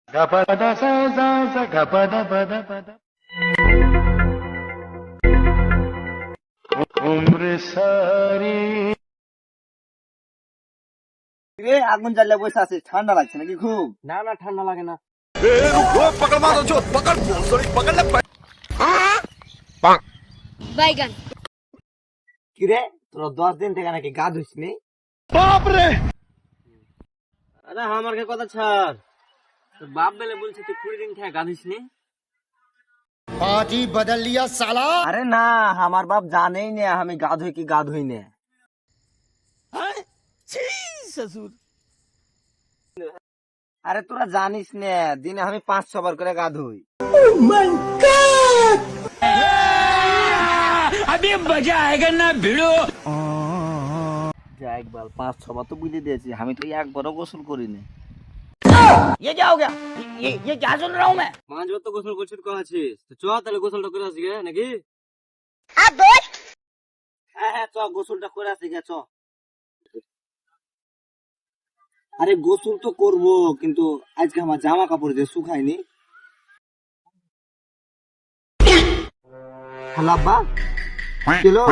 আগুন জ্বালিয়ে বসে আছিস, ঠান্ডা লাগছে নাকি খুব? না না, ঠান্ডা লাগে না। বাইগান। কিরে তোরা 10 দিন থেকে নাকি গা ধুইস নি? আরে আমার কথা ছাড়, তোর বাপ বেলে বলছে তুই 20 দিন থেকে গাধিস নি। पार्टी बदल लिया साला। আরে না, আমার বাপ জানেই না আমি গা ধুই কি গা ধুই না। আরে তোরা জানিস না দিনে আমি 5-6 বার করে গা ধুই। যা একবার 5-6 বার তো বুঝে দিয়েছি, আমি তো একবারও গোসল করিনি। মাঝ তো গোসল করছিস কহাছিস, তো চ তাহলে গোসলটা করে আসি গে নাকি। হ্যাঁ চ, গোসলটা করে আসি গে চ। আরে গোসল তো করবো, কিন্তু আজকে আমার জামা কাপড় দিয়ে শুকায়নি। হ্যালো আব্বা, চলো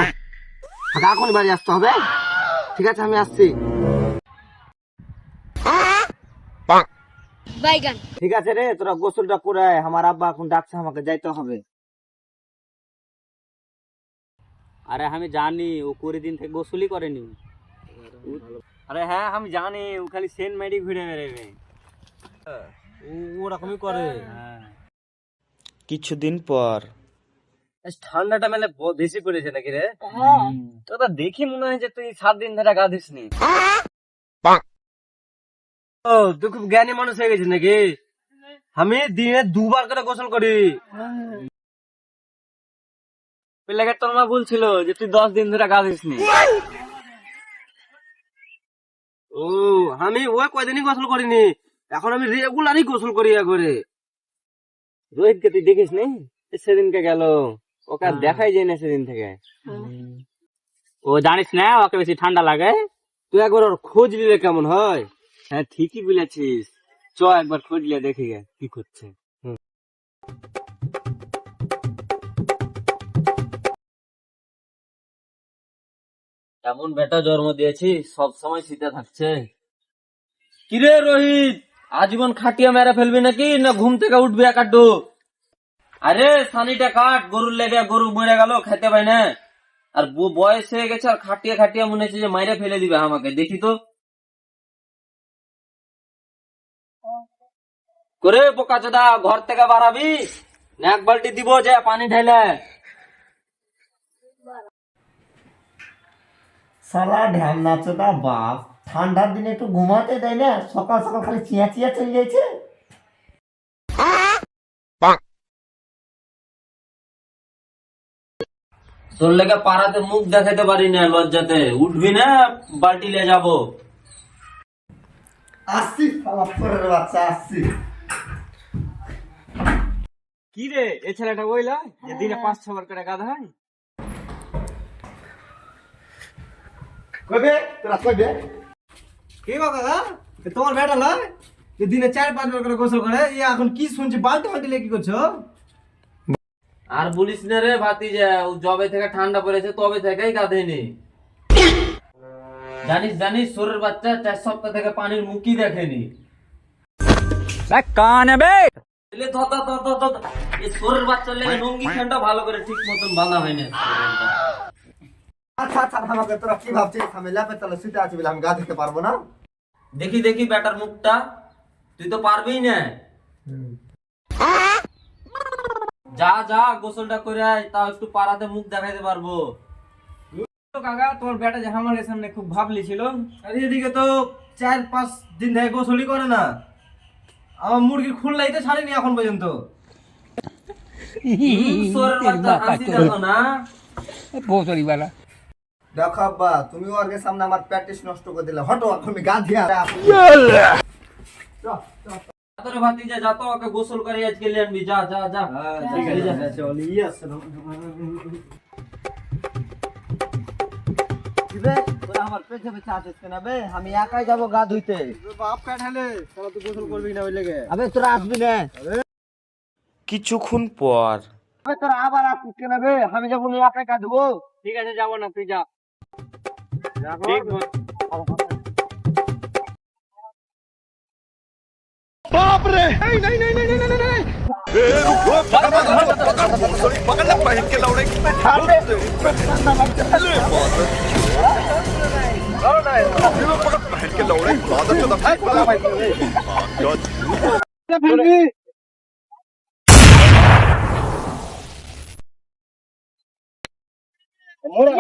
এখন বাড়ি আসতে হবে। ঠিক আছে আমি আসছি। বাইগান। ঠিক আছে রে, তোরা গোসলটা করে আয়, আমার আব্বা এখন ডাকছে, আমাকে যাইতে হবে। আরে আমি জানি ও 20 দিন থেকে গোসলই করেনি। আরে হ্যাঁ আমি জানি, ও খালি সেন্ট মেডি ঘুরে বেড়াবে, ওরকমই করে। কিছুদিন পর ঠান্ডাটা মানে বেশি পড়েছে নাকি রে? তোরা দেখি মনে হয় যে তুই 7 দিন ধরে গা দিস নি। ও তুই খুব জ্ঞানী মানুষ হয়ে গেছিস নাকি? আমি দিনে 2 বার করে গোসল করি। পেলাকে তোর মা বলছিল যে তুই 10 দিন ধরে গা দিস নি। ও আমি ওই কয়দিনই গোসল করিনি, এখন আমি রেগুলারই গোসল করি করে। রোহিতকে তুই দেখিস নি? সেদিনকে গেল, ওকে আর দেখাই যায় না সেদিন থেকে। ও জানিস না ওকে বেশি ঠান্ডা লাগে, তুই একবার ওর খোঁজ নিলে কেমন হয়। হ্যাঁ ঠিকই বলেছিস, চ একবার খোঁজ নিয়ে দেখি গে কি করছে। এমন বেটা জন্ম দিয়েছি সব সময় শীতে থাকছে। কিরে রোহিত, আজীবন খাটিয়া মেরে ফেলবি নাকি, না ঘুম থেকে উঠবি একাড্ডু? আরে সানিটা কাট, গরুর লেগে গরু মরে গেল, খেতে পাই না। আর বয়স হয়ে গেছে, আর খাটিয়া খাটিয়া মনে হচ্ছে যে মাইরে ফেলে দিবে আমাকে। দেখি তো করে বোকা চোদা, ঘর থেকে বাড়াবি না 1 বালতি দিব যে পানি ঢেলে। সালা ঢ্যামনা চোদা বাপ, ঠান্ডার দিনে একটু ঘুমাতে দেয় না, সকাল সকাল খালি চিয়া চিয়া চলে যাচ্ছে। তোর লেগে পাড়াতে মুখ দেখাতে পারি না লজ্জাতে, উঠবি না বালতি নিয়ে যাবো। আসছি সালা পরের বাচ্চা, আসছি। কি রে এ ছেলেটা বইলা যে দিনে 5-6 বার করে গাধা হয়? কইবে তোরা কইবে কি গো কাকা, তোমার বেটা লয় যে দিনে 4-5 বার করে গোসল করে, ই এখন কি শুনছি বালতি বালতি নিয়ে কি করছো? আর বলিস না রে ভাতিজা, ও জবে থেকে ঠান্ডা পড়েছে তবে থেকেই গাধেনি। জানিস জানিস শরীর বাচ্চা 4 সপ্তাহ থেকে পানির মুখই দেখেনি। এলে ধর ধর ধর ধর ধর। এই শরীর বাচ্চার লেগে লুঙ্গি ফ্যানটা ভালো করে ঠিক মতন বাঁধা হয় না। আচ্ছা আচ্ছা, আমাকে তোরা কি ভাবছিস আমি ল্যাপে তলে শুতে আছি বলে আমি গা ধুতে পারবো না? দেখি দেখি বেটার মুখটা, তুই তো পারবেই না। যা যা গোসলটা করে আয়, তাও একটু পাড়াতে মুখ দেখাইতে পারবো। কাকা তোমার বেটা যে আমার সামনে খুব ভাবলি ছিল, আর এদিকে তো 4-5 দিন থেকে গোসলই করে না। আমার মুরগির খুললাইতে ছাড়িনি এখন পর্যন্ত। শরীর বাচ্চা হাসি দেখো না। দেখো আব্বা, তুমি ওর সামনে আমার প্র্যাকটিস নষ্ট করে দিলে, হটো আমি গা ধুয়া। তোর ভাতিজা যা তো, ওকে গোসল করে আজকে নিয়ে আনবি, যা যা যা। ঠিক আছে চল, বে তোরা আমার পেছনে পেছনে আসিস কেন বে? আমি একাই যাবো গা ধুইতে। বাপ কাঠালে তাহলে তুই গোসল করবি না ওই লেগে। আবে তোরা আসবি না? কিছুক্ষণ পর আবে তোরা আবার আসিস কেন বে? আমি যাবো না, একাই গা ধুবো। ঠিক আছে যাবো না, তুই যা। ঠিক বল। মোড়া